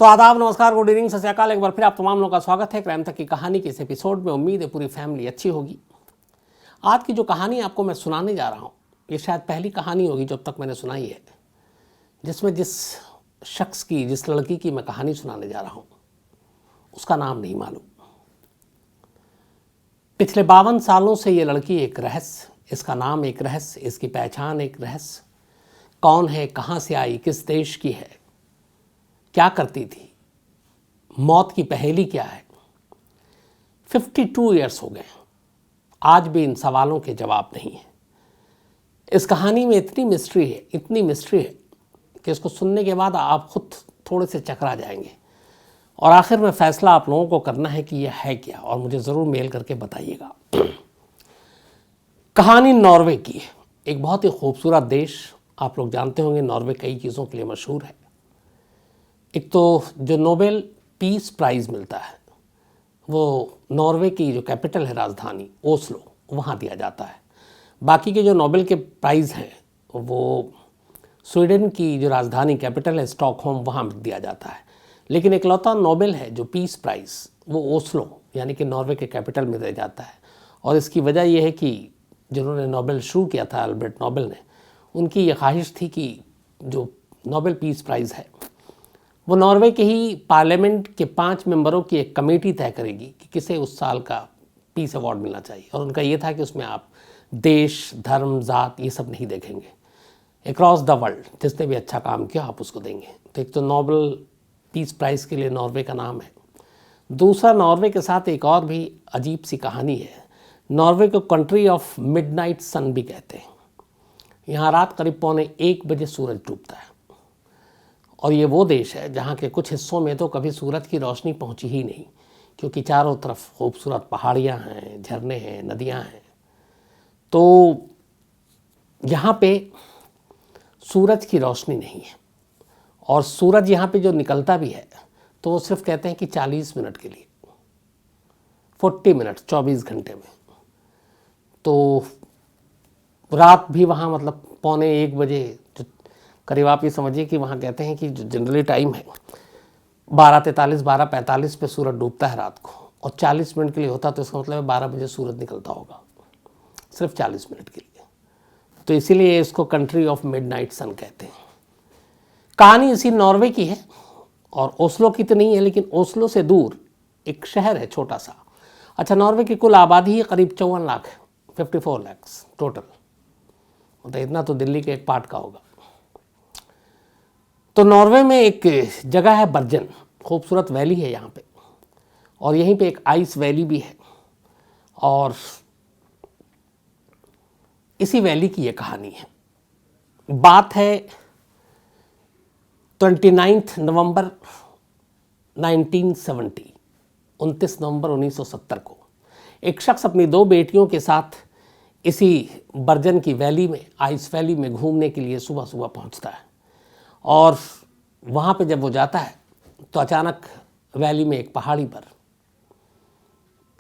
तो आदाब, नमस्कार, गुड इवनिंग, सत श्री अकाल। एक बार फिर आप तमाम लोगों का स्वागत है क्राइम तक की कहानी के इस एपिसोड में। उम्मीद है पूरी फैमिली अच्छी होगी। आज की जो कहानी आपको मैं सुनाने जा रहा हूँ, ये शायद पहली कहानी होगी जब तक मैंने सुनाई है जिसमें जिस शख्स की, जिस लड़की की मैं कहानी सुनाने जा रहा हूँ उसका नाम नहीं मालूम। पिछले 52 सालों से ये लड़की एक रहस्य, इसका नाम एक रहस्य, इसकी पहचान एक रहस्य। कौन है, कहाँ से आई, किस देश की है, क्या करती थी, मौत की पहेली क्या है। 52 ईयर्स हो गए, आज भी इन सवालों के जवाब नहीं है। इस कहानी में इतनी मिस्ट्री है, इतनी मिस्ट्री है कि इसको सुनने के बाद आप खुद थोड़े से चकरा जाएंगे और आखिर में फैसला आप लोगों को करना है कि यह है क्या, और मुझे ज़रूर मेल करके बताइएगा। कहानी नॉर्वे की है, एक बहुत ही खूबसूरत देश। आप लोग जानते होंगे नॉर्वे कई चीज़ों के लिए मशहूर है। एक तो जो नोबेल पीस प्राइज़ मिलता है वो नॉर्वे की जो कैपिटल है, राजधानी ओस्लो, वहाँ दिया जाता है। बाकी के जो नोबेल के प्राइज़ हैं वो स्वीडन की जो राजधानी कैपिटल है स्टॉकहोम, वहाँ दिया जाता है। लेकिन इकलौता नोबेल है जो पीस प्राइज़, वो ओस्लो यानी कि नॉर्वे के कैपिटल में दिया जाता है। और इसकी वजह यह है कि जिन्होंने नोबेल शुरू किया था, अल्बर्ट नोबेल ने, उनकी ये ख्वाहिश थी कि जो नोबेल पीस प्राइज़ है वो नॉर्वे के ही पार्लियामेंट के 5 मेंबरों की एक कमेटी तय करेगी कि किसे उस साल का पीस अवार्ड मिलना चाहिए। और उनका ये था कि उसमें आप देश, धर्म, जात ये सब नहीं देखेंगे, अक्रॉस द वर्ल्ड जिसने भी अच्छा काम किया आप उसको देंगे। तो एक तो नोबेल पीस प्राइज़ के लिए नॉर्वे का नाम है। दूसरा, नॉर्वे के साथ एक और भी अजीब सी कहानी है। नॉर्वे को कंट्री ऑफ मिडनाइट सन भी कहते हैं। यहाँ रात करीब 1:15 बजे सूरज डूबता है। और ये वो देश है जहाँ के कुछ हिस्सों में तो कभी सूरज की रोशनी पहुँची ही नहीं, क्योंकि चारों तरफ खूबसूरत पहाड़ियाँ हैं, झरने हैं, नदियाँ हैं। तो यहाँ पे सूरज की रोशनी नहीं है। और सूरज यहाँ पे जो निकलता भी है तो वो सिर्फ कहते हैं कि 40 मिनट के लिए, 40 मिनट 24 घंटे में। तो रात भी वहाँ मतलब 1:15 बजे जो करीब, आप ये समझिए कि वहाँ कहते हैं कि जो जनरली टाइम है 12:43, 12:45 पे सूरज डूबता है रात को, और 40 मिनट के लिए होता, तो इसका मतलब है 12 बजे सूरज निकलता होगा, सिर्फ 40 मिनट के लिए। तो इसीलिए इसको कंट्री ऑफ मिडनाइट सन कहते हैं। कहानी इसी नॉर्वे की है और ओस्लो की तो नहीं है, लेकिन ओस्लो से दूर एक शहर है छोटा सा। अच्छा, नॉर्वे की कुल आबादी है करीब 54 लाख है, 54 लाख टोटल, मतलब इतना तो दिल्ली के एक पार्ट का होगा। तो नॉर्वे में एक जगह है बर्जन, खूबसूरत वैली है यहाँ पे, और यहीं पे एक आइस वैली भी है। और इसी वैली की ये कहानी है। बात है 29 नवंबर 1970, 29 नवंबर 1970 को एक शख्स अपनी 2 बेटियों के साथ इसी बर्जन की वैली में, आइस वैली में घूमने के लिए सुबह सुबह पहुंचता है। और वहाँ पे जब वो जाता है तो अचानक वैली में एक पहाड़ी पर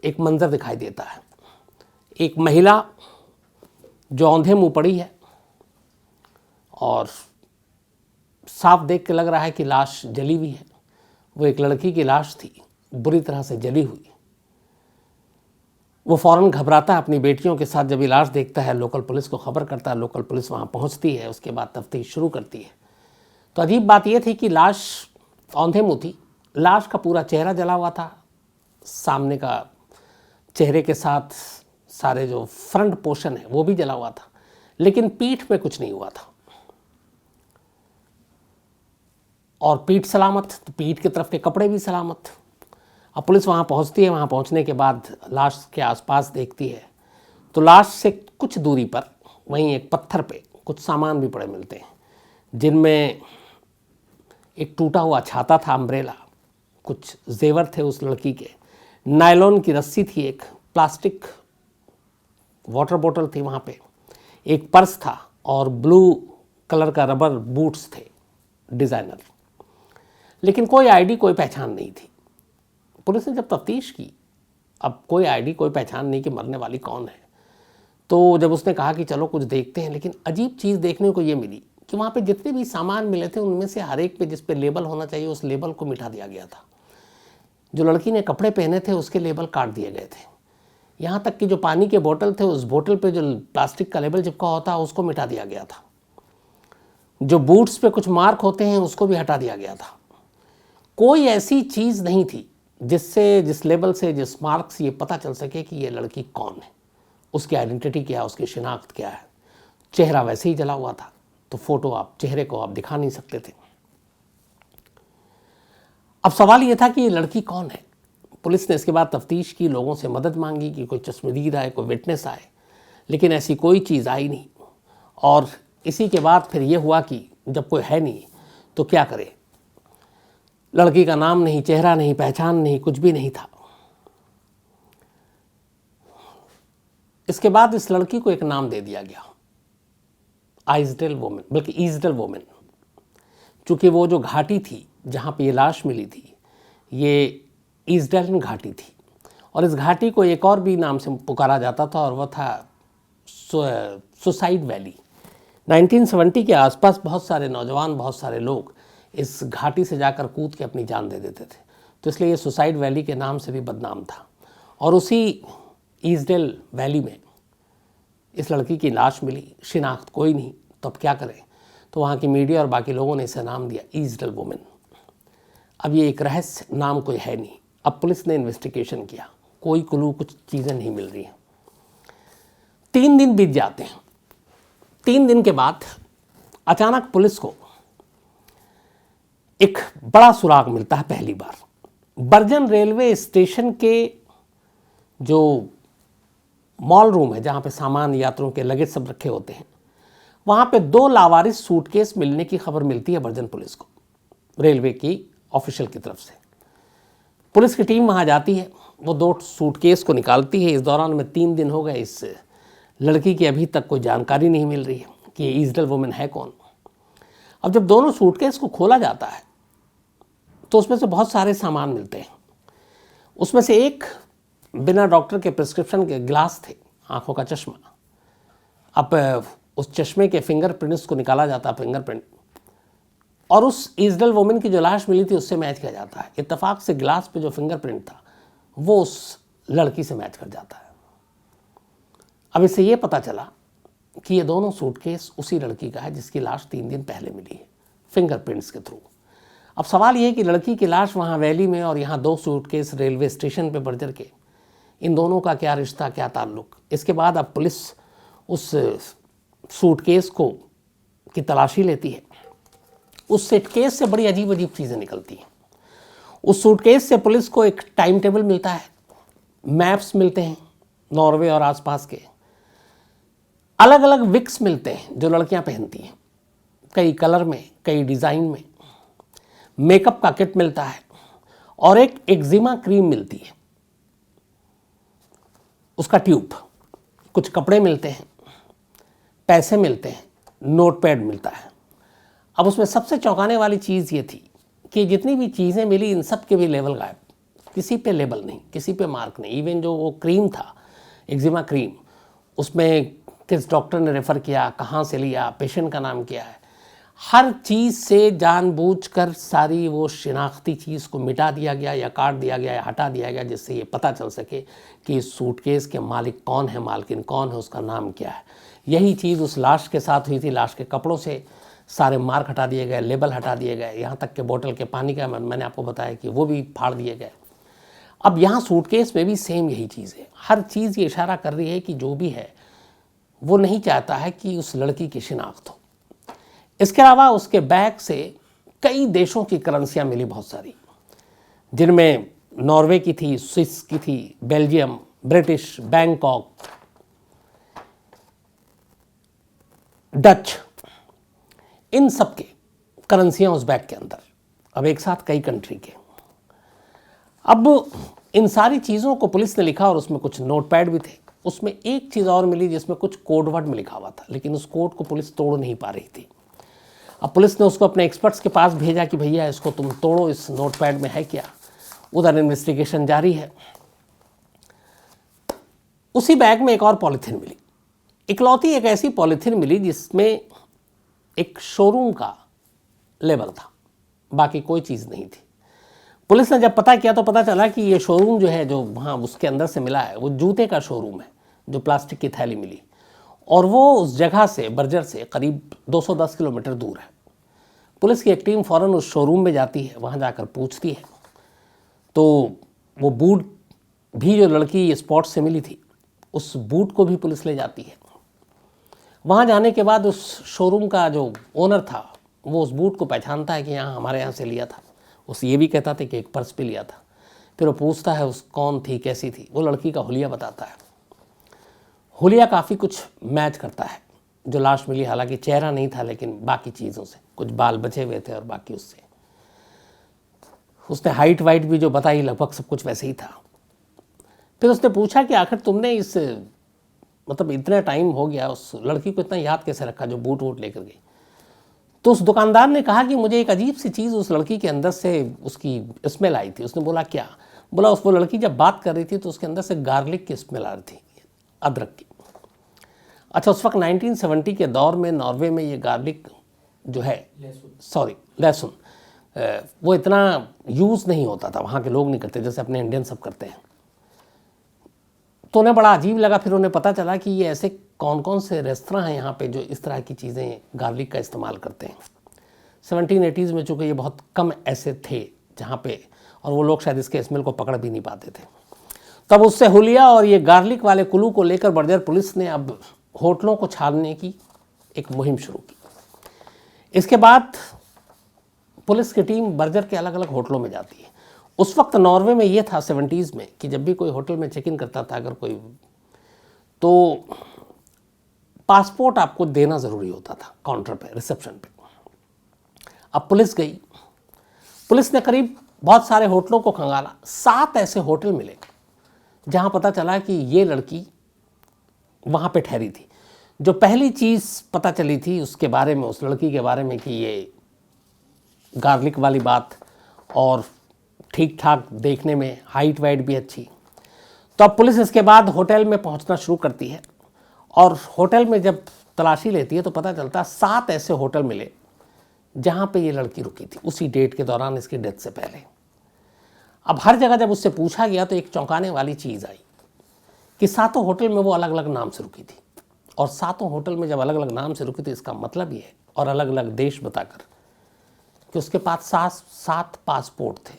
एक मंजर दिखाई देता है। एक महिला जो औंधे मुँह पड़ी है और साफ देख के लग रहा है कि लाश जली हुई है। वो एक लड़की की लाश थी, बुरी तरह से जली हुई। वो फ़ौरन घबराता है अपनी बेटियों के साथ। जब ये लाश देखता है, लोकल पुलिस को खबर करता है, लोकल पुलिस वहाँ पहुँचती है, उसके बाद तफ्तीश शुरू करती है। तो अजीब बात यह थी कि लाश औंधे मुँह थी, लाश का पूरा चेहरा जला हुआ था, सामने का चेहरे के साथ सारे जो फ्रंट पोर्शन है वो भी जला हुआ था, लेकिन पीठ में कुछ नहीं हुआ था। और पीठ सलामत, तो पीठ की तरफ के कपड़े भी सलामत। अब पुलिस वहाँ पहुँचती है। वहाँ पहुँचने के बाद लाश के आसपास देखती है तो लाश से कुछ दूरी पर वहीं एक पत्थर पे कुछ सामान भी पड़े मिलते हैं, जिनमें एक टूटा हुआ छाता था, अम्ब्रेला, कुछ जेवर थे उस लड़की के, नायलॉन की रस्सी थी, एक प्लास्टिक वाटर बोतल थी वहाँ पे, एक पर्स था और ब्लू कलर का रबर बूट्स थे डिज़ाइनर। लेकिन कोई आईडी, कोई पहचान नहीं थी। पुलिस ने जब तफ्तीश की, अब कोई आईडी, कोई पहचान नहीं कि मरने वाली कौन है। तो जब उसने कहा कि चलो कुछ देखते हैं, लेकिन अजीब चीज़ देखने को ये मिली कि कि वहाँ पे जितने भी सामान मिले थे उनमें से हर एक पे जिस पे लेबल होना चाहिए उस लेबल को मिटा दिया गया था। जो लड़की ने कपड़े पहने थे उसके लेबल काट दिए गए थे। यहाँ तक कि जो पानी के बोतल थे उस बोतल पे जो प्लास्टिक का लेबल चिपका होता है उसको मिटा दिया गया था। जो बूट्स पे कुछ मार्क होते हैं उसको भी हटा दिया गया था। कोई ऐसी चीज़ नहीं थी जिससे, जिस लेबल से, जिस मार्क से ये पता चल सके कि ये लड़की कौन है, उसकी आइडेंटिटी क्या है, उसकी शिनाख्त क्या है। चेहरा वैसे ही जला हुआ था तो फोटो आप चेहरे को आप दिखा नहीं सकते थे। अब सवाल ये था कि ये लड़की कौन है। पुलिस ने इसके बाद तफ्तीश की, लोगों से मदद मांगी कि कोई चश्मदीद आए, कोई विटनेस आए, लेकिन ऐसी कोई चीज़ आई नहीं। और इसी के बाद फिर ये हुआ कि जब कोई है नहीं तो क्या करे। लड़की का नाम नहीं, चेहरा नहीं, पहचान नहीं, कुछ भी नहीं था। इसके बाद इस लड़की को एक नाम दे दिया गया, आइसडेल वुमेन, बल्कि ईजडेल वुमेन। चूँकि वो जो घाटी थी जहाँ पे ये लाश मिली थी ये ईजडेलन घाटी थी, और इस घाटी को एक और भी नाम से पुकारा जाता था और वह था सुसाइड वैली। 1970 के आसपास बहुत सारे नौजवान, बहुत सारे लोग इस घाटी से जाकर कूद के अपनी जान दे देते थे, तो इसलिए ये सुसाइड वैली के नाम से भी बदनाम था। और उसी ईजडेल वैली में इस लड़की की लाश मिली, शिनाख्त कोई नहीं, तो अब क्या करें। तो वहाँ की मीडिया और बाकी लोगों ने इसे नाम दिया ईजडेल वुमेन। अब ये एक रहस्य, नाम कोई है नहीं। अब पुलिस ने इन्वेस्टिगेशन किया, कोई क्लू, कुछ चीज़ें नहीं मिल रही हैं। 3 दिन बीत जाते हैं। 3 दिन के बाद अचानक पुलिस को एक बड़ा सुराग मिलता है। पहली बार बर्जन रेलवे स्टेशन के जो मॉल रूम है जहाँ पे सामान, यात्रियों के लगेज सब रखे होते हैं, वहाँ पे 2 लावारिस सूटकेस मिलने की खबर मिलती है बर्जन पुलिस को, रेलवे की ऑफिशियल की तरफ से। पुलिस की टीम वहाँ जाती है, वो 2 सूटकेस को निकालती है। इस दौरान में 3 दिन हो गए, इस लड़की की अभी तक कोई जानकारी नहीं मिल रही है कि ये ईजडेल वुमेन है कौन। अब जब दोनों सूटकेस को खोला जाता है तो उसमें से बहुत सारे सामान मिलते हैं। उसमें से एक बिना डॉक्टर के प्रिस्क्रिप्शन के ग्लास थे, आंखों का चश्मा। अब उस चश्मे के फिंगरप्रिंट्स को निकाला जाता है, फिंगरप्रिंट, और उस ईजडेल वुमेन की जो लाश मिली थी उससे मैच किया जाता है। इत्तेफाक से ग्लास पे जो फिंगरप्रिंट था वो उस लड़की से मैच कर जाता है। अब इससे ये पता चला कि ये दोनों सूटकेस उसी लड़की का है जिसकी लाश 3 दिन पहले मिली है, फिंगरप्रिंट्स के थ्रू। अब सवाल ये है कि लड़की की लाश वहाँ वैली में और यहाँ 2 सूटकेस रेलवे स्टेशन पे बर्जर के, इन दोनों का क्या रिश्ता, क्या ताल्लुक। इसके बाद अब पुलिस उस सूटकेस को की तलाशी लेती है। उस सूटकेस से बड़ी अजीब अजीब चीज़ें निकलती हैं। उस सूटकेस से पुलिस को एक टाइम टेबल मिलता है, मैप्स मिलते हैं नॉर्वे और आसपास के, अलग अलग विक्स मिलते हैं जो लड़कियां पहनती हैं, कई कलर में, कई डिज़ाइन में, मेकअप का किट मिलता है और एक एक्जिमा क्रीम मिलती है, उसका ट्यूब, कुछ कपड़े मिलते हैं, पैसे मिलते हैं, नोटपैड मिलता है। अब उसमें सबसे चौंकाने वाली चीज़ ये थी कि जितनी भी चीज़ें मिली इन सब के भी लेबल गायब, किसी पे लेबल नहीं, किसी पे मार्क नहीं। इवन जो वो क्रीम था, एक्जिमा क्रीम, उसमें किस डॉक्टर ने रेफ़र किया, कहाँ से लिया, पेशेंट का नाम क्या है, हर चीज़ से जानबूझकर सारी वो शिनाख्ती चीज़ को मिटा दिया गया या काट दिया गया या हटा दिया गया, जिससे ये पता चल सके कि इस सूटकेस के मालिक कौन है, मालकिन कौन है, उसका नाम क्या है। यही चीज़ उस लाश के साथ हुई थी। लाश के कपड़ों से सारे मार्क हटा दिए गए, लेबल हटा दिए गए, यहाँ तक के बोतल के पानी का मैंने आपको बताया कि वो भी फाड़ दिए गए। अब यहाँ सूटकेस में भी सेम यही चीज़ है। हर चीज़ ये इशारा कर रही है कि जो भी है वो नहीं चाहता है कि उस लड़की की शिनाख्त हो। इसके अलावा उसके बैग से कई देशों की करेंसियाँ मिली, बहुत सारी, जिनमें नॉर्वे की थी, स्विस की थी, बेल्जियम, ब्रिटिश, बैंकॉक, डच, इन सब के करेंसियाँ उस बैग के अंदर। अब एक साथ कई कंट्री के। अब इन सारी चीज़ों को पुलिस ने लिखा और उसमें कुछ नोटपैड भी थे। उसमें एक चीज़ और मिली जिसमें कुछ कोड वर्ड में लिखा हुआ था, लेकिन उस कोड को पुलिस तोड़ नहीं पा रही थी। अब पुलिस ने उसको अपने एक्सपर्ट्स के पास भेजा कि भैया इसको तुम तोड़ो, इस नोटपैड में है क्या। उधर इन्वेस्टिगेशन जारी है। उसी बैग में एक और पॉलीथीन मिली, इकलौती एक ऐसी पॉलीथीन मिली जिसमें एक शोरूम का लेबल था, बाकी कोई चीज़ नहीं थी। पुलिस ने जब पता किया तो पता चला कि ये शोरूम जो है, जो वहाँ उसके अंदर से मिला है, वो जूते का शोरूम है, जो प्लास्टिक की थैली मिली, और वो उस जगह से, बर्जर से करीब 210 किलोमीटर दूर है। पुलिस की एक टीम फ़ौरन उस शोरूम में जाती है, वहाँ जाकर पूछती है, तो वो बूट भी जो लड़की स्पॉट से मिली थी, उस बूट को भी पुलिस ले जाती है। वहाँ जाने के बाद उस शोरूम का जो ओनर था, वो उस बूट को पहचानता है कि यहाँ हमारे यहाँ से लिया था। उस ये भी कहता था कि एक पर्स पे लिया था। फिर वो पूछता है उस कौन थी, कैसी थी, वो लड़की का हुलिया बताता है। हुलिया काफ़ी कुछ मैच करता है जो लाश मिली, हालांकि चेहरा नहीं था, लेकिन बाकी चीज़ों से कुछ बाल बचे हुए थे, और बाकी उससे उसने हाइट वाइट भी जो बताई, लगभग सब कुछ वैसे ही था। फिर उसने पूछा कि आखिर तुमने इस, मतलब इतना टाइम हो गया, उस लड़की को इतना याद कैसे रखा जो बूट वूट लेकर गई। तो उस दुकानदार ने कहा कि मुझे एक अजीब सी चीज़ उस लड़की के अंदर से उसकी स्मेल आई थी। उसने बोला क्या? बोला उस वो लड़की जब बात कर रही थी तो उसके अंदर से गार्लिक की स्मेल आ रही थी, अदरक की। अच्छा, उस वक्त 1970 के दौर में नॉर्वे में ये गार्लिक जो है, लहसुन, वो इतना यूज़ नहीं होता था, वहाँ के लोग नहीं करते जैसे अपने इंडियन सब करते हैं। तो उन्हें बड़ा अजीब लगा। फिर उन्हें पता चला कि ये ऐसे कौन कौन से रेस्तरां हैं यहाँ पे जो इस तरह की चीज़ें गार्लिक का इस्तेमाल करते हैं। 1780s में चूँकि ये बहुत कम ऐसे थे जहाँ पे, और वो लोग शायद इसके स्मेल को पकड़ भी नहीं पाते थे। तब उससे हुलिया और ये गार्लिक वाले कुल्लू को लेकर बर्जर पुलिस ने अब होटलों को छानने की एक मुहिम शुरू की। इसके बाद पुलिस की टीम बर्जर के अलग अलग होटलों में जाती है। उस वक्त नॉर्वे में ये था 70s में कि जब भी कोई होटल में चेक इन करता था अगर कोई, तो पासपोर्ट आपको देना ज़रूरी होता था काउंटर पे, रिसेप्शन पे। अब पुलिस गई, पुलिस ने करीब बहुत सारे होटलों को खंगाला। 7 ऐसे होटल मिले जहां पता चला कि ये लड़की वहां पे ठहरी थी। जो पहली चीज़ पता चली थी उसके बारे में, उस लड़की के बारे में, कि ये गार्लिक वाली बात, और ठीक ठाक देखने में, हाइट वाइट भी अच्छी। तो अब पुलिस इसके बाद होटल में पहुंचना शुरू करती है, और होटल में जब तलाशी लेती है तो पता चलता है 7 ऐसे होटल मिले जहां पे ये लड़की रुकी थी उसी डेट के दौरान, इसकी डेथ से पहले। अब हर जगह जब उससे पूछा गया तो एक चौंकाने वाली चीज़ आई कि 7 होटल में वो अलग अलग नाम से रुकी थी, और 7 होटल में जब अलग अलग नाम से रुकी थी, इसका मतलब ये है, और अलग अलग देश बताकर, कि उसके पास 7 पासपोर्ट थे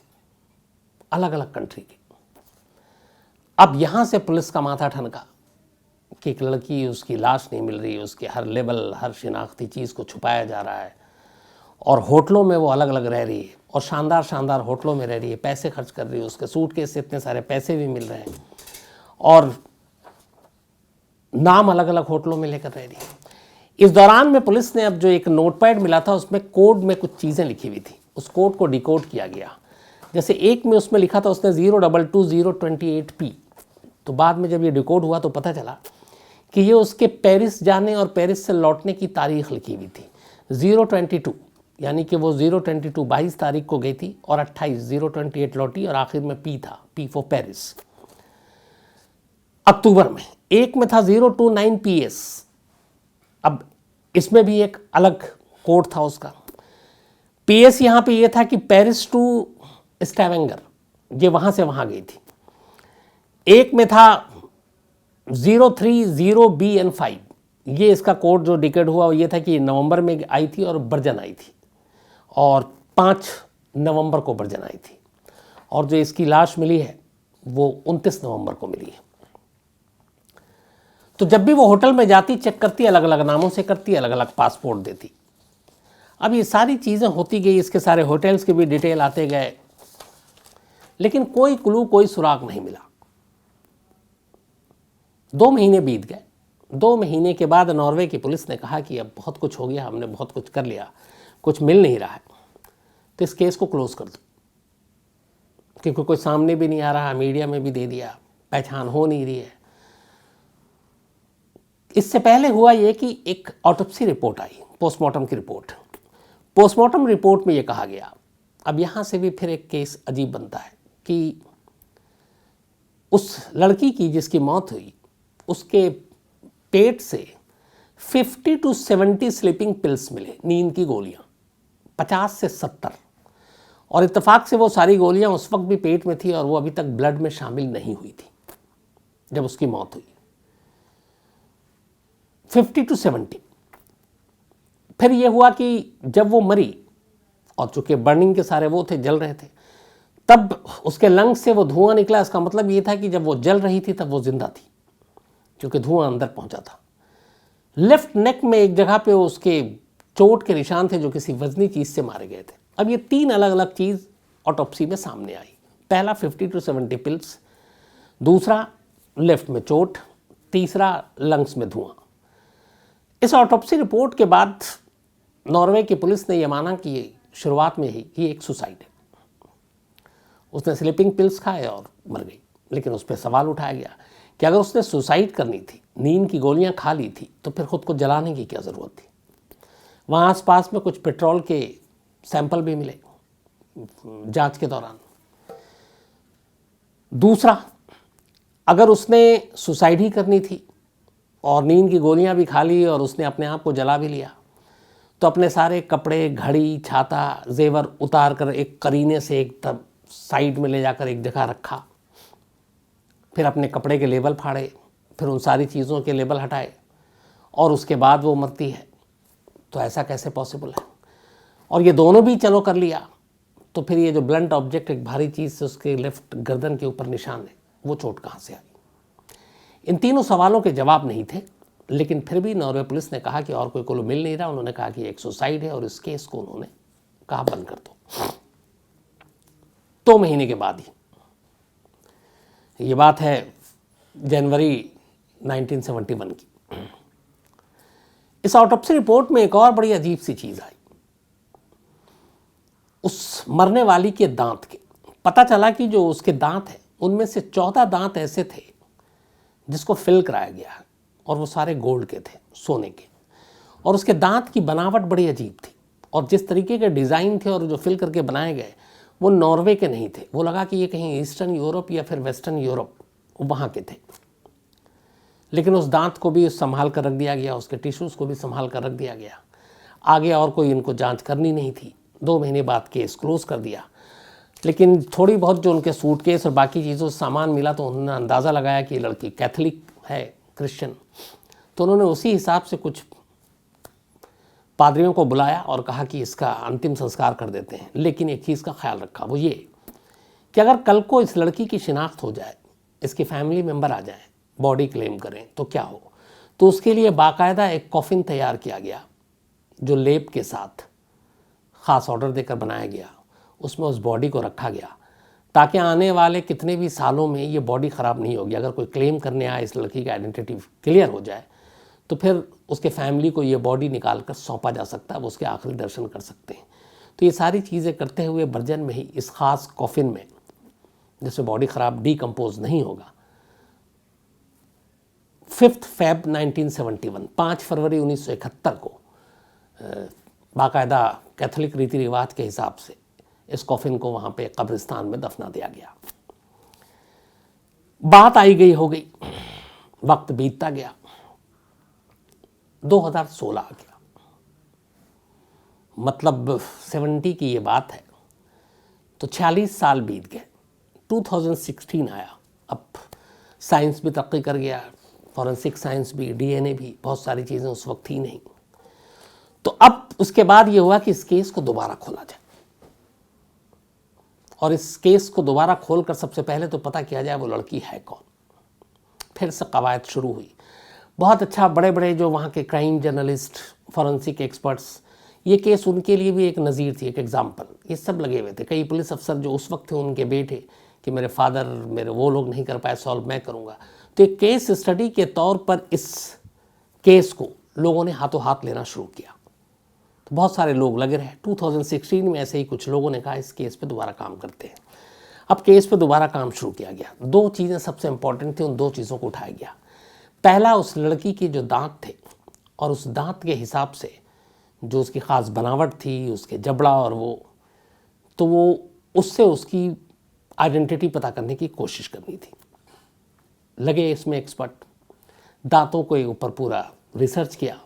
अलग अलग कंट्री के। अब यहाँ से पुलिस का माथा ठनका कि एक लड़की, उसकी लाश नहीं मिल रही, उसके हर लेबल, हर शिनाख्ती चीज़ को छुपाया जा रहा है, और होटलों में वो अलग अलग रह रही है, और शानदार शानदार होटलों में रह रही है, पैसे खर्च कर रही है, उसके सूटकेस से इतने सारे पैसे भी मिल रहे हैं, और नाम अलग अलग होटलों में लेकर रह रही है। इस दौरान में पुलिस ने अब जो एक नोटपैड मिला था उसमें कोड में कुछ चीज़ें लिखी हुई थी, उस कोड को डिकोड किया गया। जैसे एक में उसमें लिखा था उसने 022028P, तो बाद में जब ये डिकोड हुआ तो पता चला कि ये उसके पेरिस जाने और पेरिस से लौटने की तारीख लिखी हुई थी 022, यानी कि वो 022 22 तारीख को गई थी, और 28 028 लौटी, और आखिर में P था, P फॉर पेरिस, अक्टूबर में। एक में था 029PS। अब इसमें भी एक अलग कोड था उसका। PS यहाँ पे ये था कि पेरिस टू स्टेवेंगर, ये वहाँ से वहाँ गई थी। एक में था 030BN5, ये इसका कोड जो डिकेड हुआ ये था कि नवंबर में आई थी और बर्जन आई थी, और 5 नवंबर को बर्जन आई थी, और जो इसकी लाश मिली है वो 29 नवंबर को मिली है। तो जब भी वो होटल में जाती, चेक करती, अलग अलग नामों से करती, अलग अलग पासपोर्ट देती। अब ये सारी चीज़ें होती गई, इसके सारे होटल्स के भी डिटेल आते गए, लेकिन कोई क्लू, कोई सुराग नहीं मिला। 2 महीने बीत गए। 2 महीने के बाद नॉर्वे की पुलिस ने कहा कि अब बहुत कुछ हो गया, हमने बहुत कुछ कर लिया, कुछ मिल नहीं रहा है, तो इस केस को क्लोज कर दो, क्योंकि कोई सामने भी नहीं आ रहा, मीडिया में भी दे दिया, पहचान हो नहीं रही है। इससे पहले हुआ ये कि एक ऑटोप्सी रिपोर्ट आई, पोस्टमार्टम की रिपोर्ट। पोस्टमार्टम रिपोर्ट में ये कहा गया, अब यहाँ से भी फिर एक केस अजीब बनता है, कि उस लड़की की जिसकी मौत हुई, उसके पेट से 50 to 70 स्लीपिंग पिल्स मिले, नींद की गोलियां, 50 से 70। और इत्तेफाक से वो सारी गोलियां उस वक्त भी पेट में थी और वो अभी तक ब्लड में शामिल नहीं हुई थी जब उसकी मौत हुई। 50 to 70। फिर ये हुआ कि जब वो मरी, और चूंकि बर्निंग के सारे वो थे, जल रहे थे, तब उसके लंग्स से वो धुआं निकला। इसका मतलब ये था कि जब वो जल रही थी तब वो जिंदा थी, क्योंकि धुआं अंदर पहुंचा था। लेफ्ट नेक में एक जगह पे उसके चोट के निशान थे जो किसी वजनी चीज से मारे गए थे। अब ये 3 अलग अलग चीज ऑटोप्सी में सामने आई। पहला 50 to 70 पिल्स, दूसरा लेफ्ट में चोट, तीसरा लंग्स में धुआं। इस ऑटोप्सी रिपोर्ट के बाद नॉर्वे की पुलिस ने यह माना कि ये शुरुआत में ही ये एक सुसाइड है। उसने स्लीपिंग पिल्स खाए और मर गई। लेकिन उस पर सवाल उठाया गया कि अगर उसने सुसाइड करनी थी, नींद की गोलियां खा ली थी, तो फिर खुद को जलाने की क्या ज़रूरत थी। वहाँ आसपास में कुछ पेट्रोल के सैंपल भी मिले जांच के दौरान। दूसरा, अगर उसने सुसाइड ही करनी थी और नींद की गोलियां भी खा ली और उसने अपने आप को जला भी लिया, तो अपने सारे कपड़े, घड़ी, छाता, जेवर उतार कर एक करीने से एक साइड में ले जाकर एक जगह रखा, फिर अपने कपड़े के लेबल फाड़े, फिर उन सारी चीज़ों के लेबल हटाए, और उसके बाद वो मरती है। तो ऐसा कैसे पॉसिबल है। और ये दोनों भी चलो कर लिया, तो फिर ये जो ब्लंट ऑब्जेक्ट, एक भारी चीज़ से उसके लेफ्ट गर्दन के ऊपर निशान है, वो चोट कहाँ से आई। इन तीनों सवालों के जवाब नहीं थे। लेकिन फिर भी नॉर्वे पुलिस ने कहा कि और कोई क्लू मिल नहीं रहा। उन्होंने कहा कि एक सुसाइड है, और इस केस को उन्होंने कहा बंद कर दो। 2 महीने के बाद ही, ये बात है जनवरी 1971 की, इस ऑटोप्सी रिपोर्ट में एक और बड़ी अजीब सी चीज आई। उस मरने वाली के दांत के पता चला कि जो उसके दांत हैं उनमें से 14 दांत ऐसे थे जिसको फिल कराया गया, और वो सारे गोल्ड के थे, सोने के। और उसके दांत की बनावट बड़ी अजीब थी, और जिस तरीके के डिज़ाइन थे और जो फिल करके बनाए गए, वो नॉर्वे के नहीं थे। वो लगा कि ये कहीं ईस्टर्न यूरोप या फिर वेस्टर्न यूरोप वहाँ के थे। लेकिन उस दांत को भी संभाल कर रख दिया गया, उसके टिश्यूज़ को भी संभाल कर रख दिया गया। आगे और कोई इनको जांच करनी नहीं थी। 2 महीने बाद केस क्लोज कर दिया। लेकिन थोड़ी बहुत जो उनके सूटकेस और बाकी चीज़ों से सामान मिला, तो उन्होंने अंदाज़ा लगाया कि लड़की कैथलिक है, क्रिश्चियन। तो उन्होंने उसी हिसाब से कुछ पादरियों को बुलाया और कहा कि इसका अंतिम संस्कार कर देते हैं। लेकिन एक चीज़ का ख्याल रखा, वो ये कि अगर कल को इस लड़की की शिनाख्त हो जाए, इसके फैमिली मेम्बर आ जाए, बॉडी क्लेम करें, तो क्या हो। तो उसके लिए बाकायदा एक कॉफिन तैयार किया गया, जो लेप के साथ ख़ास ऑर्डर देकर बनाया गया। उसमें उस बॉडी को रखा गया ताकि आने वाले कितने भी सालों में ये बॉडी ख़राब नहीं होगी। अगर कोई क्लेम करने आए, इस लड़की का आइडेंटिटी क्लियर हो जाए, तो फिर उसके फैमिली को ये बॉडी निकाल कर सौंपा जा सकता है, वो उसके आखिरी दर्शन कर सकते हैं। तो ये सारी चीज़ें करते हुए बर्जन में ही, इस ख़ास कॉफिन में, जिसमें बॉडी ख़राब डिकम्पोज नहीं होगा, 5 Feb 1971, 5 फरवरी 1971 को बाकायदा कैथोलिक रीति रिवाज के हिसाब से इस कॉफिन को वहाँ पे कब्रिस्तान में दफना दिया गया। बात आई गई हो गई, वक्त बीतता गया, 2016 आ गया, मतलब 70 की ये बात है, तो 46 साल बीत गए। 2016 आया। अब साइंस भी तरक्की कर गया, फॉरेंसिक साइंस भी, डीएनए भी, बहुत सारी चीज़ें उस वक्त थी नहीं। तो अब उसके बाद ये हुआ कि इस केस को दोबारा खोला जाए, और इस केस को दोबारा खोलकर सबसे पहले तो पता किया जाए वो लड़की है कौन। फिर से कवायद शुरू हुई। बहुत अच्छा, बड़े बड़े जो वहाँ के क्राइम जर्नलिस्ट, फॉरेंसिक एक्सपर्ट्स, ये केस उनके लिए भी एक नज़ीर थी, एक एग्जाम्पल। ये सब लगे हुए थे। कई पुलिस अफसर जो उस वक्त थे, उनके बेटे कि मेरे फादर, मेरे वो लोग नहीं कर पाए सॉल्व, मैं करूँगा। तो एक केस स्टडी के तौर पर इस केस को लोगों ने हाथों हाथ लेना शुरू किया। तो बहुत सारे लोग लगे रहे। 2016 में ऐसे ही कुछ लोगों ने कहा इस केस पे दोबारा काम करते हैं। अब केस पे दोबारा काम शुरू किया गया। 2 चीज़ें सबसे इंपॉर्टेंट थी, उन 2 चीज़ों को उठाया गया। पहला, उस लड़की के जो दांत थे, और उस दांत के हिसाब से जो उसकी ख़ास बनावट थी, उसके जबड़ा और वो, तो वो उससे उसकी आइडेंटिटी पता करने की कोशिश करनी थी। लगे इसमें एक्सपर्ट, दांतों के ऊपर पूरा रिसर्च किया।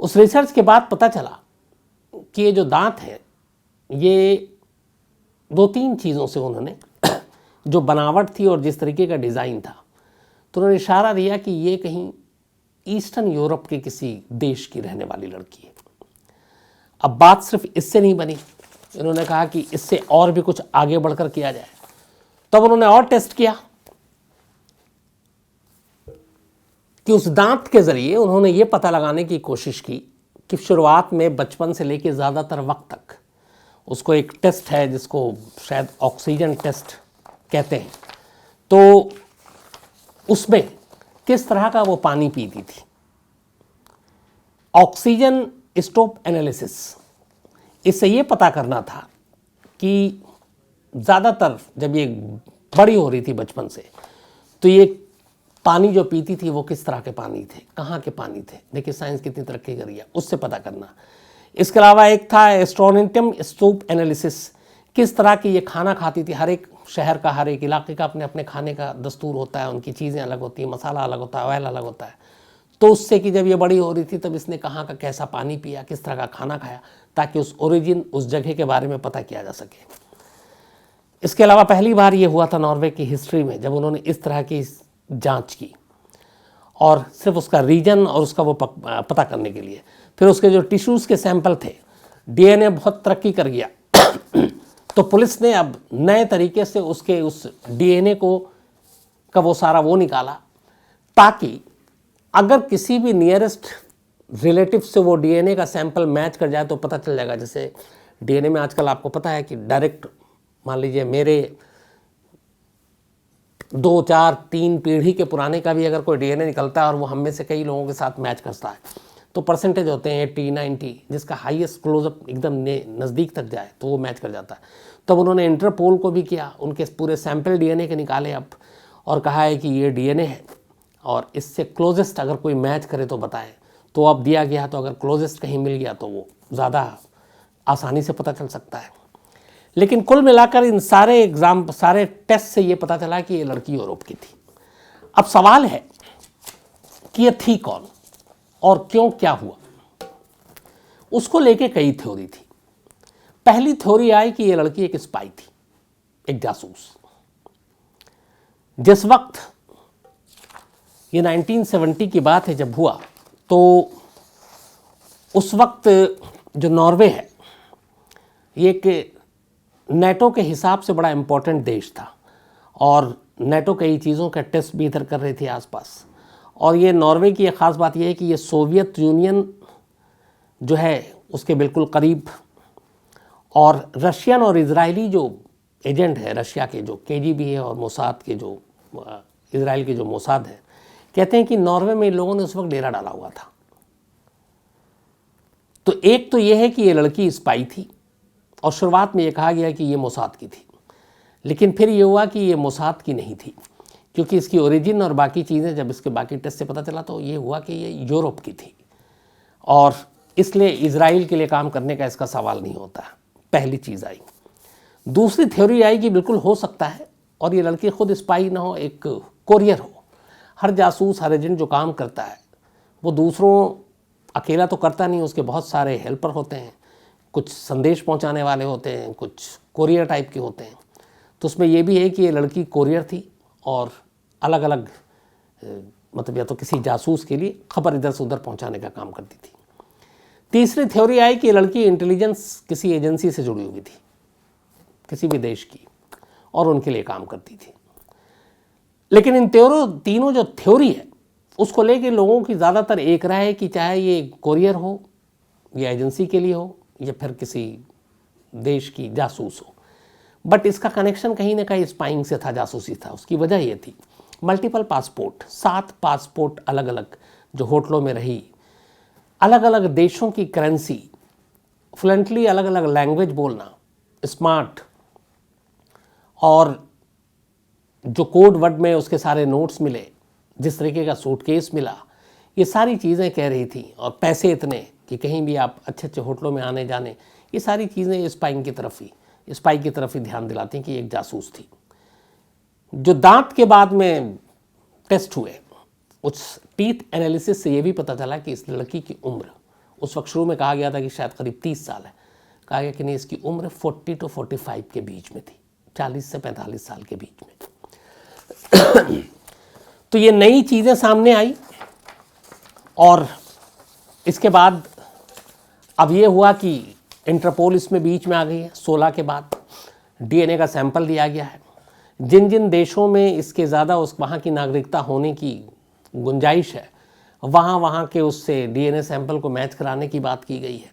उस रिसर्च के बाद पता चला कि ये जो दांत है ये 2-3 चीज़ों से उन्होंने जो बनावट थी और जिस तरीके का डिज़ाइन था, तो उन्होंने इशारा दिया कि ये कहीं ईस्टर्न यूरोप के किसी देश की रहने वाली लड़की है। अब बात सिर्फ इससे नहीं बनी, इन्होंने कहा कि इससे और भी कुछ आगे बढ़कर किया जाए। तब उन्होंने और टेस्ट किया कि उस दांत के ज़रिए उन्होंने ये पता लगाने की कोशिश की कि शुरुआत में बचपन से लेकर ज़्यादातर वक्त तक उसको एक टेस्ट है जिसको शायद ऑक्सीजन टेस्ट कहते हैं, तो उसमें किस तरह का वो पानी पीती थी। ऑक्सीजन स्टोप एनालिसिस, इससे ये पता करना था कि ज़्यादातर जब ये बड़ी हो रही थी बचपन से, तो ये पानी जो पीती थी वो किस तरह के पानी थे, कहाँ के पानी थे। देखिए साइंस कितनी तरक्की कर रही है, उससे पता करना। इसके अलावा एक था एस्ट्रोनोटम स्टोप एनालिसिस, किस तरह की ये खाना खाती थी। हर एक शहर का, हर एक इलाके का अपने अपने खाने का दस्तूर होता है, उनकी चीज़ें अलग होती हैं, मसाला अलग होता है, ऑयल अलग होता है। तो उससे कि जब ये बड़ी हो रही थी तब इसने कहाँ का कैसा पानी पिया, किस तरह का खाना खाया, ताकि उस ओरिजिन, उस जगह के बारे में पता किया जा सके। इसके अलावा पहली बार ये हुआ था नॉर्वे की हिस्ट्री में जब उन्होंने इस तरह की जांच की, और सिर्फ उसका रीजन और उसका वो पता करने के लिए। फिर उसके जो टिश्यूज़ के सैंपल थे, डीएनए बहुत तरक्की कर गया तो पुलिस ने अब नए तरीके से उसके उस डीएनए को का वो सारा वो निकाला, ताकि अगर किसी भी नियरेस्ट रिलेटिव से वो डीएनए का सैंपल मैच कर जाए तो पता चल जाएगा। जैसे डीएनए में आजकल आपको पता है कि डायरेक्ट, मान लीजिए मेरे 2, 4, 3 पीढ़ी के पुराने का भी अगर कोई डीएनए निकलता है और वो हम में से कई लोगों के साथ मैच करता है, तो परसेंटेज होते हैं 80, 90, जिसका हाईएस्ट क्लोजअप एकदम नज़दीक तक जाए तो वो मैच कर जाता है। तब उन्होंने इंटरपोल को भी किया, उनके पूरे सैंपल डीएनए के निकाले अब, और कहा है कि ये डीएनए है और इससे क्लोजेस्ट अगर कोई मैच करे तो बताएं। तो अब दिया गया, तो अगर क्लोजेस्ट कहीं मिल गया तो वो ज़्यादा आसानी से पता चल सकता है। लेकिन कुल मिलाकर इन सारे टेस्ट से ये पता चला कि ये लड़की यूरोप की थी। अब सवाल है कि ये थी कौन और क्यों, क्या हुआ। उसको लेके कई थ्योरी थी। पहली थ्योरी आई कि ये लड़की एक स्पाई थी, एक जासूस। जिस वक्त ये 1970 की बात है जब हुआ, तो उस वक्त जो नॉर्वे है ये एक नेटो के हिसाब से बड़ा इम्पोर्टेंट देश था, और नेटो कई चीज़ों का टेस्ट भी इधर कर रही थी आसपास। और ये नॉर्वे की एक ख़ास बात यह है कि ये सोवियत यूनियन जो है उसके बिल्कुल करीब, और रशियन और इजरायली जो एजेंट है, रशिया के जो केजीबी है और मोसाद के जो इजराइल के जो मोसाद है, कहते हैं कि नॉर्वे में इन लोगों ने उस वक्त डेरा डाला हुआ था। तो एक तो ये है कि ये लड़की स्पाई थी, और शुरुआत में ये कहा गया कि ये मोसाद की थी, लेकिन फिर ये हुआ कि ये मोसाद की नहीं थी, क्योंकि इसकी ओरिजिन और बाकी चीज़ें जब इसके बाकी टेस्ट से पता चला तो ये हुआ कि ये यूरोप की थी, और इसलिए इजराइल के लिए काम करने का इसका सवाल नहीं होता। पहली चीज़ आई। दूसरी थ्योरी आई कि बिल्कुल हो सकता है और ये लड़की खुद स्पाई ना हो, एक कोरियर हो। हर जासूस, हर एजेंट जो काम करता है वो दूसरों अकेला तो करता नहीं, उसके बहुत सारे हेल्पर होते हैं, कुछ संदेश पहुंचाने वाले होते हैं, कुछ कोरियर टाइप के होते हैं। तो उसमें ये भी है कि ये लड़की कोरियर थी और अलग अलग मतलब या तो किसी जासूस के लिए खबर इधर से उधर पहुंचाने का काम करती थी। तीसरी थ्योरी आई कि ये लड़की इंटेलिजेंस किसी एजेंसी से जुड़ी हुई थी, किसी भी देश की, और उनके लिए काम करती थी। लेकिन इन तीनों जो थ्योरी है उसको लेके लोगों की ज़्यादातर एक राय है कि चाहे ये कोरियर हो या एजेंसी के लिए हो या फिर किसी देश की जासूस हो, बट इसका कनेक्शन कहीं ना कहीं स्पाइंग से था, जासूसी था। उसकी वजह ये थी मल्टीपल पासपोर्ट, 7 पासपोर्ट अलग अलग जो होटलों में रही, अलग अलग देशों की करेंसी, फ्लुएंटली अलग अलग लैंग्वेज बोलना, स्मार्ट, और जो कोड वर्ड में उसके सारे नोट्स मिले, जिस तरीके का सूटकेस मिला, ये सारी चीज़ें कह रही थी। और पैसे इतने कि कहीं भी आप अच्छे अच्छे होटलों में आने जाने, ये सारी चीज़ें स्पाई की तरफ ही ध्यान दिलाती हैं कि एक जासूस थी। जो दांत के बाद में टेस्ट हुए, उस टीथ एनालिसिस से ये भी पता चला कि इस लड़की की उम्र, उस वक्त शुरू में कहा गया था कि शायद करीब 30 साल है, कहा गया कि नहीं, इसकी उम्र 40 to 45 के बीच में थी, 40 से 45 साल के बीच में। तो ये नई चीज़ें सामने आई और इसके बाद अब ये हुआ कि इंटरपोल इसमें बीच में आ गई है। 16 के बाद डीएनए का सैंपल लिया गया है। जिन जिन देशों में इसके ज़्यादा उस वहाँ की नागरिकता होने की गुंजाइश है, वहाँ के उससे डीएनए सैंपल को मैच कराने की बात की गई है।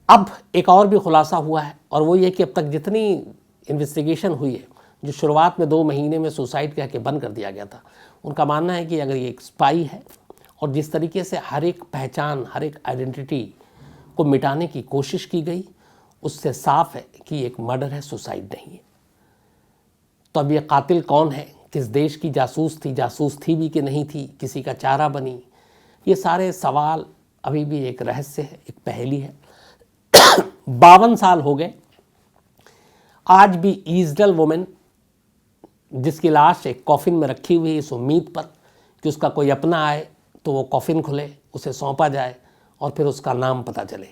अब एक और भी खुलासा हुआ है और वो ये कि अब तक जितनी इन्वेस्टिगेशन हुई है, जो शुरुआत में 2 महीने में सुसाइड कह के बंद कर दिया गया था, उनका मानना है कि अगर ये एक स्पाई है और जिस तरीके से हर एक पहचान, हर एक आइडेंटिटी को मिटाने की कोशिश की गई, उससे साफ है कि एक मर्डर है, सुसाइड नहीं है। तो अब ये कातिल कौन है, किस देश की जासूस थी भी कि नहीं थी, किसी का चारा बनी, ये सारे सवाल अभी भी एक रहस्य है, एक पहेली है। 52 साल हो गए, आज भी ईजडल वुमेन, जिसकी लाश एक कॉफिन में रखी हुई है इस उम्मीद पर कि उसका कोई अपना आए तो वो कॉफिन खुले, उसे सौंपा जाए और फिर उसका नाम पता चले।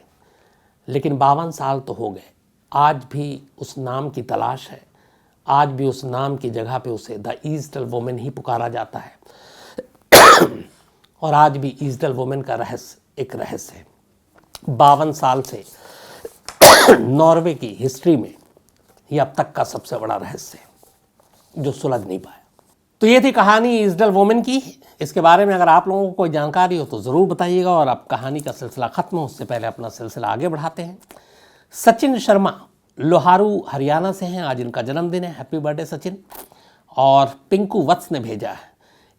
लेकिन 52 साल तो हो गए, आज भी उस नाम की तलाश है, आज भी उस नाम की जगह पे उसे द ईजडल वुमेन ही पुकारा जाता है। और आज भी ईजडल वुमेन का रहस्य एक रहस्य है। 52 साल से नॉर्वे की हिस्ट्री में ये अब तक का सबसे बड़ा रहस्य है जो सुलझ नहीं पाया। तो ये थी कहानी ईजडल वुमेन की। इसके बारे में अगर आप लोगों को कोई जानकारी हो तो ज़रूर बताइएगा। और अब कहानी का सिलसिला ख़त्म हो उससे पहले अपना सिलसिला आगे बढ़ाते हैं। सचिन शर्मा लोहारू हरियाणा से हैं, आज इनका जन्मदिन है, हैप्पी बर्थडे सचिन। और पिंकू वत्स ने भेजा है।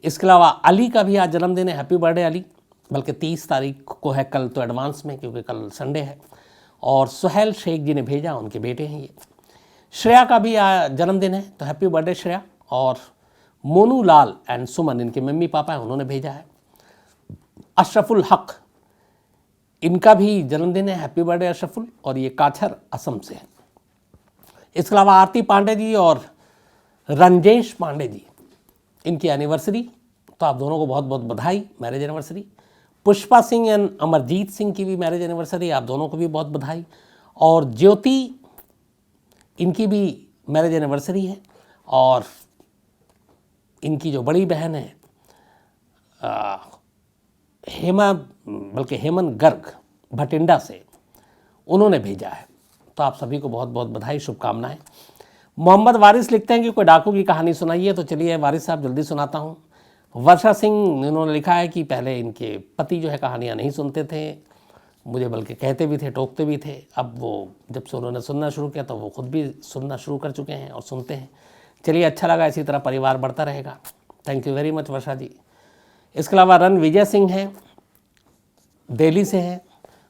इसके अलावा अली का भी आज जन्मदिन है, हैप्पी बर्थडे अली, बल्कि 30 तारीख को है, कल तो एडवांस में क्योंकि कल संडे है। और सुहेल शेख जी ने भेजा, उनके बेटे हैं ये। श्रेया का भी जन्मदिन है, तो हैप्पी बर्थडे श्रेया। और मोनू लाल एंड सुमन, इनके मम्मी पापा हैं, उन्होंने भेजा है। अशरफुल हक, इनका भी जन्मदिन है, हैप्पी बर्थडे अशरफुल। और ये काछर असम से है। इसके अलावा आरती पांडे जी और रंजेश पांडे जी, इनकी एनिवर्सरी, तो आप दोनों को बहुत बहुत बधाई, marriage anniversary. Pushpa Singh and Amarjeet Singh की भी मैरिज एनिवर्सरी, आप दोनों को भी बहुत बधाई। और ज्योति, इनकी भी मैरिज एनिवर्सरी है। और इनकी जो बड़ी बहन है हेमन गर्ग भटिंडा से, उन्होंने भेजा है। तो आप सभी को बहुत बहुत बधाई, शुभकामनाएं। मोहम्मद वारिस लिखते हैं कि कोई डाकू की कहानी सुनाइए। तो चलिए वारिस साहब, जल्दी सुनाता हूँ। वर्षा सिंह, इन्होंने लिखा है कि पहले इनके पति जो है कहानियाँ नहीं सुनते थे, मुझे बल्कि कहते भी थे, टोकते भी थे। अब वो जब से उन्होंने सुनना शुरू किया तो वो खुद भी सुनना शुरू कर चुके हैं और सुनते हैं। चलिए, अच्छा लगा, इसी तरह परिवार बढ़ता रहेगा। थैंक यू वेरी मच वर्षा जी। इसके अलावा रणविजय सिंह हैं, दिल्ली से हैं।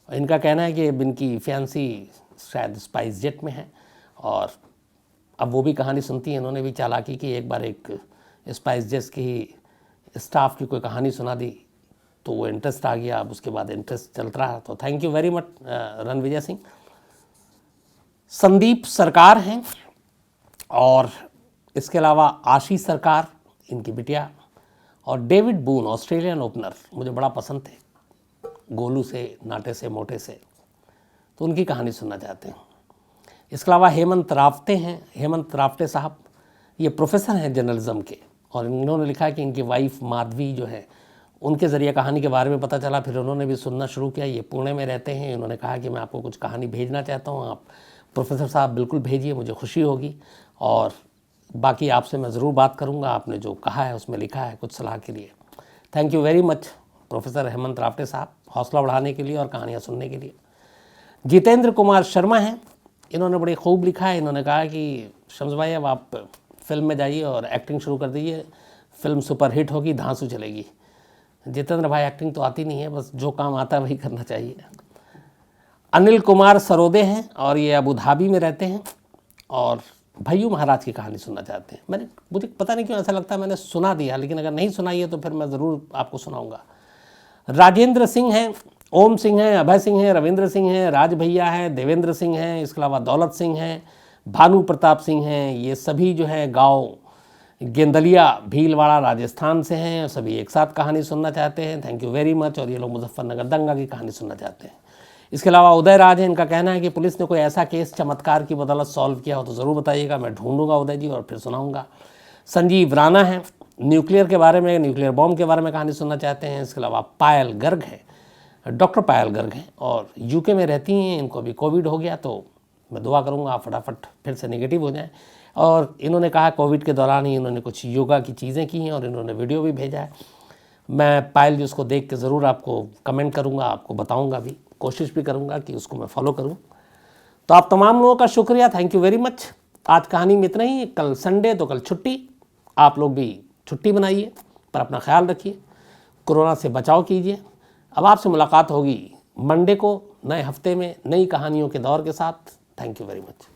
इनका कहना है कि इनकी फियांसी शायद स्पाइस जेट में है और अब वो भी कहानी सुनती हैं। इन्होंने भी चालाकी की, एक बार एक स्पाइस जेट की स्टाफ की कोई कहानी सुना दी तो वो इंटरेस्ट आ गया, अब उसके बाद इंटरेस्ट चलता रहा। तो thank you very much Ranvijay Singh. Sandeep सरकार हैं और इसके अलावा आशीष सरकार, इनकी बिटिया। और डेविड बून, ऑस्ट्रेलियन ओपनर, मुझे बड़ा पसंद थे, गोलू से, नाटे से, मोटे से, तो उनकी कहानी सुनना चाहते हैं। इसके अलावा हेमंत राफ्टे हैं। हेमंत राफ्टे साहब ये प्रोफेसर हैं जर्नलिज्म के और इन्होंने लिखा है कि इनकी वाइफ माधवी जो है, उनके ज़रिए कहानी के बारे में पता चला, फिर उन्होंने भी सुनना शुरू किया। ये पुणे में रहते हैं। इन्होंने कहा कि मैं आपको कुछ कहानी भेजना चाहता हूँ, आप प्रोफेसर साहब बिल्कुल भेजिए, मुझे खुशी होगी। और बाकी आपसे मैं ज़रूर बात करूँगा, आपने जो कहा है उसमें लिखा है कुछ सलाह के लिए। Thank you very much professor Hemant Rafte साहब, हौसला बढ़ाने के लिए और कहानियाँ सुनने के लिए। जितेंद्र कुमार शर्मा हैं, इन्होंने बड़ी खूब लिखा है। इन्होंने कहा कि शम्स भाई अब आप फिल्म में जाइए और एक्टिंग शुरू कर दीजिए, फिल्म सुपरहिट होगी, धांसू चलेगी। जितेंद्र भाई, एक्टिंग तो आती नहीं है, बस जो काम आता है वही करना चाहिए। अनिल कुमार सरोदे हैं और ये अबू धाबी में रहते हैं और भैयू महाराज की कहानी सुनना चाहते हैं। मुझे पता नहीं क्यों ऐसा लगता है मैंने सुना दिया, लेकिन अगर नहीं सुनाई है तो फिर मैं ज़रूर आपको सुनाऊंगा। राजेंद्र सिंह हैं, ओम सिंह हैं, अभय सिंह हैं, रविंद्र सिंह हैं, राज भैया हैं, देवेंद्र सिंह हैं, इसके अलावा दौलत सिंह हैं, भानु प्रताप सिंह हैं। ये सभी जो है गाँव गेंदलिया भीलवाड़ा राजस्थान से हैं, सभी एक साथ कहानी सुनना चाहते हैं, थैंक यू वेरी मच। और ये लोग मुजफ्फरनगर दंगा की कहानी सुनना चाहते हैं। इसके अलावा उदय राज है, इनका कहना है कि पुलिस ने कोई ऐसा केस चमत्कार की बदौलत सॉल्व किया हो तो ज़रूर बताइएगा, मैं ढूंढूंगा उदय जी और फिर सुनाऊंगा। संजीव राणा है, न्यूक्लियर के बारे में, न्यूक्लियर बॉम्ब के बारे में कहानी सुनना चाहते हैं। इसके अलावा पायल गर्ग है, डॉक्टर पायल गर्ग हैं और यूके में रहती हैं, इनको अभी कोविड हो गया, तो मैं दुआ करूंगा आप फटाफट फिर से नेगेटिव हो जाएं। और इन्होंने कहा कोविड के दौरान ही इन्होंने कुछ योगा की चीज़ें की हैं और इन्होंने वीडियो भी भेजा है। मैं पायल जी उसको देख के ज़रूर आपको कमेंट करूँगा, आपको बताऊँगा भी, कोशिश भी करूँगा कि उसको मैं फॉलो करूँ। तो आप तमाम लोगों का शुक्रिया, थैंक यू वेरी मच। आज कहानी में इतना ही, कल संडे तो कल छुट्टी, आप लोग भी छुट्टी बनाइए, पर अपना ख्याल रखिए, कोरोना से बचाव कीजिए। अब आपसे मुलाकात होगी मंडे को नए हफ्ते में नई कहानियों के दौर के साथ। Thank you very much.